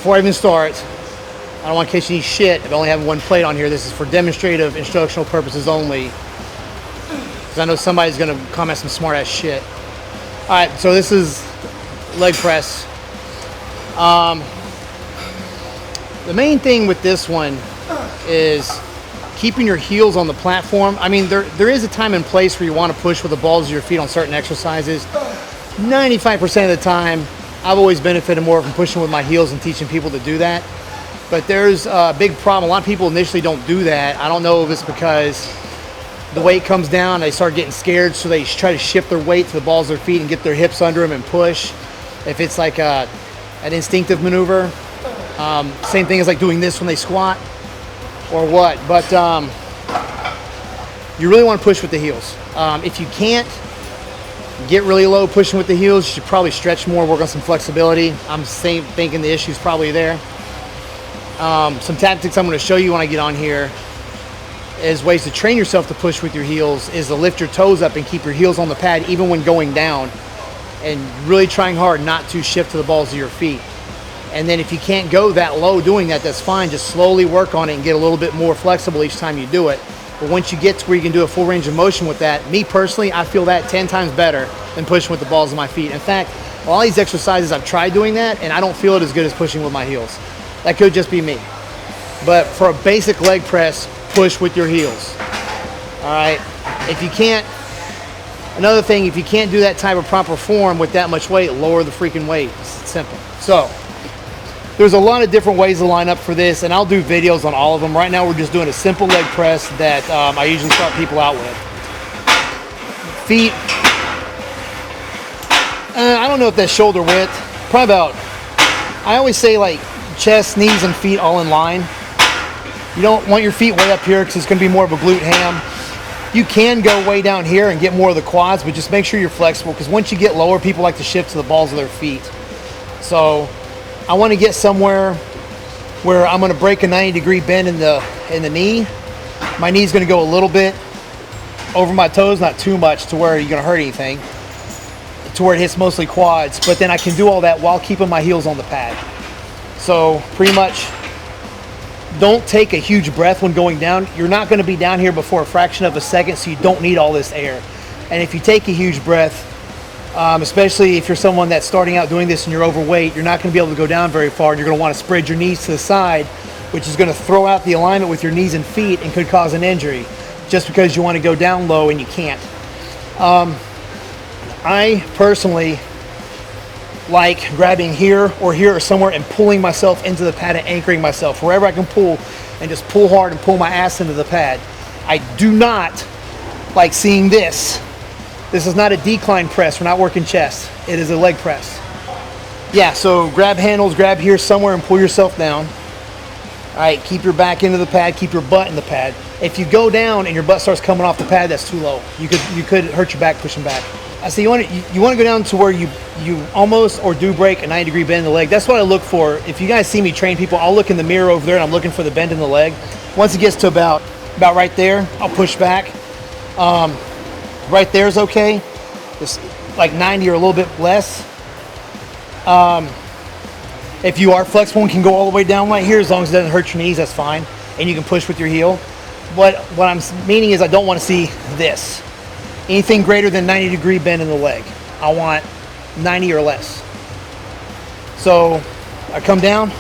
before I even start, I don't want to catch any shit if I only have one plate on here. This is for demonstrative, instructional purposes only. Because I know somebody's going to comment some smart ass shit. Alright, so this is leg press. The main thing with this one is keeping your heels on the platform. I mean, there is a time and place where you want to push with the balls of your feet on certain exercises. 95% of the time, I've always benefited more from pushing with my heels and teaching people to do that. But there's a big problem. A lot of people initially don't do that. I don't know if it's because the weight comes down, they start getting scared, so they try to shift their weight to the balls of their feet and get their hips under them and push. If it's like an instinctive maneuver. Same thing as like doing this when they squat or what. But you really want to push with the heels. If you can't get really low pushing with the heels, you should probably stretch more, work on some flexibility. I'm thinking the issue's probably there. Some tactics I'm going to show you when I get on here is ways to train yourself to push with your heels is to lift your toes up and keep your heels on the pad even when going down, and really trying hard not to shift to the balls of your feet. And then if you can't go that low doing that, that's fine. Just slowly work on it and get a little bit more flexible each time you do it. But once you get to where you can do a full range of motion with that, me personally, I feel that 10 times better than pushing with the balls of my feet. In fact, all these exercises I've tried doing that and I don't feel it as good as pushing with my heels. That could just be me. But for a basic leg press, push with your heels. All right. If you can't, another thing, if you can't do that type of proper form with that much weight, lower the freaking weight. It's simple. So there's a lot of different ways to line up for this, and I'll do videos on all of them. Right now we're just doing a simple leg press that I usually start people out with. Feet, I don't know if that's shoulder width, probably about, I always say like chest, knees, and feet all in line. You don't want your feet way up here because it's going to be more of a glute ham. You can go way down here and get more of the quads, but just make sure you're flexible, because once you get lower, people like to shift to the balls of their feet. So I want to get somewhere where I'm going to break a 90-degree bend in the knee. My knee's going to go a little bit over my toes, not too much to where you're going to hurt anything, to where it hits mostly quads. But then I can do all that while keeping my heels on the pad. So pretty much, don't take a huge breath when going down. You're not going to be down here before a fraction of a second, so you don't need all this air. And if you take a huge breath, especially if you're someone that's starting out doing this and you're overweight, you're not going to be able to go down very far, and you're going to want to spread your knees to the side, which is going to throw out the alignment with your knees and feet and could cause an injury just because you want to go down low and you can't. I personally like grabbing here or somewhere and pulling myself into the pad and anchoring myself wherever I can pull, and just pull hard and pull my ass into the pad. I do not like seeing this. This is not a decline press. We're not working chest. It is a leg press. Yeah, so grab handles, grab here somewhere and pull yourself down. All right, keep your back into the pad, keep your butt in the pad. If you go down and your butt starts coming off the pad, that's too low. You could hurt your back pushing back. I see you want to go down to where you almost or do break a 90-degree bend in the leg. That's what I look for. If you guys see me train people, I'll look in the mirror over there and I'm looking for the bend in the leg. Once it gets to about right there, I'll push back. Right there is okay. It's like 90 or a little bit less. If you are flexible and can go all the way down right here, as long as it doesn't hurt your knees, that's fine. And you can push with your heel. What I'm meaning is I don't want to see this. Anything greater than 90-degree bend in the leg. I want 90 or less. So I come down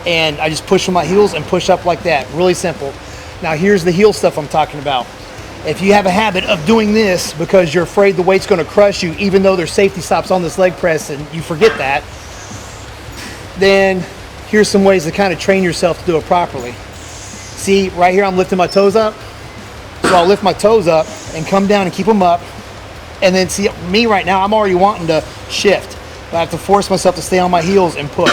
and I just push with my heels and push up like that. Really simple. Now here's the heel stuff I'm talking about. If you have a habit of doing this because you're afraid the weight's going to crush you, even though there's safety stops on this leg press and you forget that, then here's some ways to kind of train yourself to do it properly. See, right here I'm lifting my toes up. So I'll lift my toes up and come down and keep them up. And then see, me right now, I'm already wanting to shift. But I have to force myself to stay on my heels and push.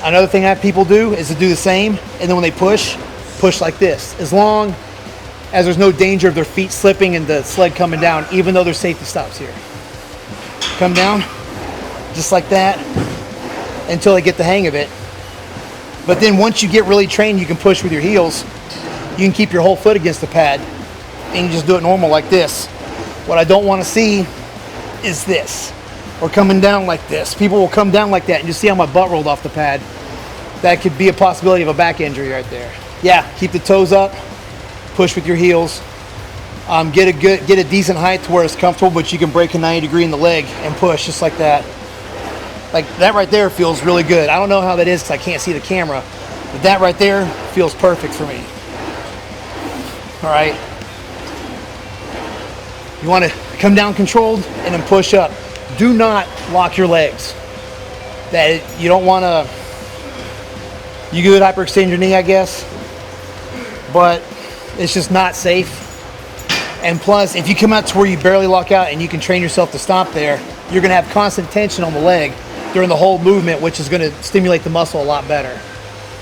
Another thing I have people do is to do the same. And then when they push like this. As long as there's no danger of their feet slipping and the sled coming down, even though there's safety stops here. Come down, just like that, until I get the hang of it. But then once you get really trained, you can push with your heels. You can keep your whole foot against the pad, and you just do it normal like this. What I don't want to see is this. or coming down like this. People will come down like that and just see how my butt rolled off the pad. That could be a possibility of a back injury right there. Yeah, keep the toes up, push with your heels. Get a decent height to where it's comfortable, but you can break a 90 degree in the leg and push just like that. Like that right there feels really good. I don't know how that is because I can't see the camera, but that right there feels perfect for me. All right. You want to come down controlled and then push up. Do not lock your legs. You don't want to. You could hyperextend your knee, I guess, but it's just not safe. And plus, if you come out to where you barely lock out and you can train yourself to stop there, you're going to have constant tension on the leg during the whole movement, which is going to stimulate the muscle a lot better.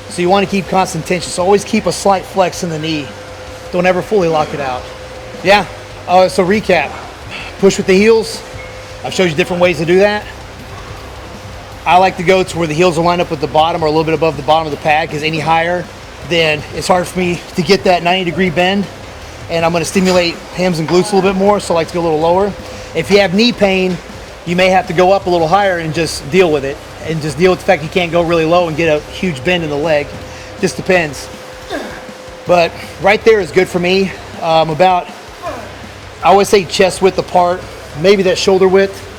So you want to keep constant tension. So always keep a slight flex in the knee. Don't ever fully lock it out. Yeah. So recap. Push with the heels. I've showed you different ways to do that. I like to go to where the heels are lined up with the bottom or a little bit above the bottom of the pad, because any higher, then it's hard for me to get that 90 degree bend. And I'm going to stimulate hams and glutes a little bit more, so I like to go a little lower. If you have knee pain, you may have to go up a little higher and just deal with it. And just deal with the fact you can't go really low and get a huge bend in the leg. Just depends. But right there is good for me. I always say chest width apart, maybe that shoulder width,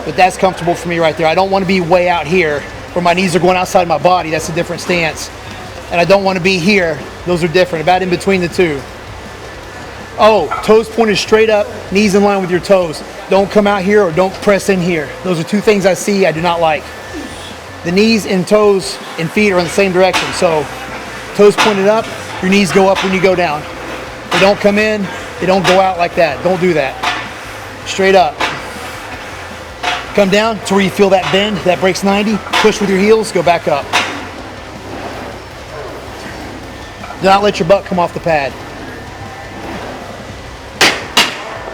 but that's comfortable for me right there. I don't want to be way out here where my knees are going outside my body. That's a different stance. And I don't want to be here. Those are different, about in between the two. Oh, toes pointed straight up, knees in line with your toes. Don't come out here or don't press in here. Those are two things I see I do not like. The knees and toes and feet are in the same direction. So toes pointed up, your knees go up when you go down. They don't come in, they don't go out like that. Don't do that. Straight up. Come down to where you feel that bend, that breaks 90. Push with your heels, go back up. Do not let your butt come off the pad.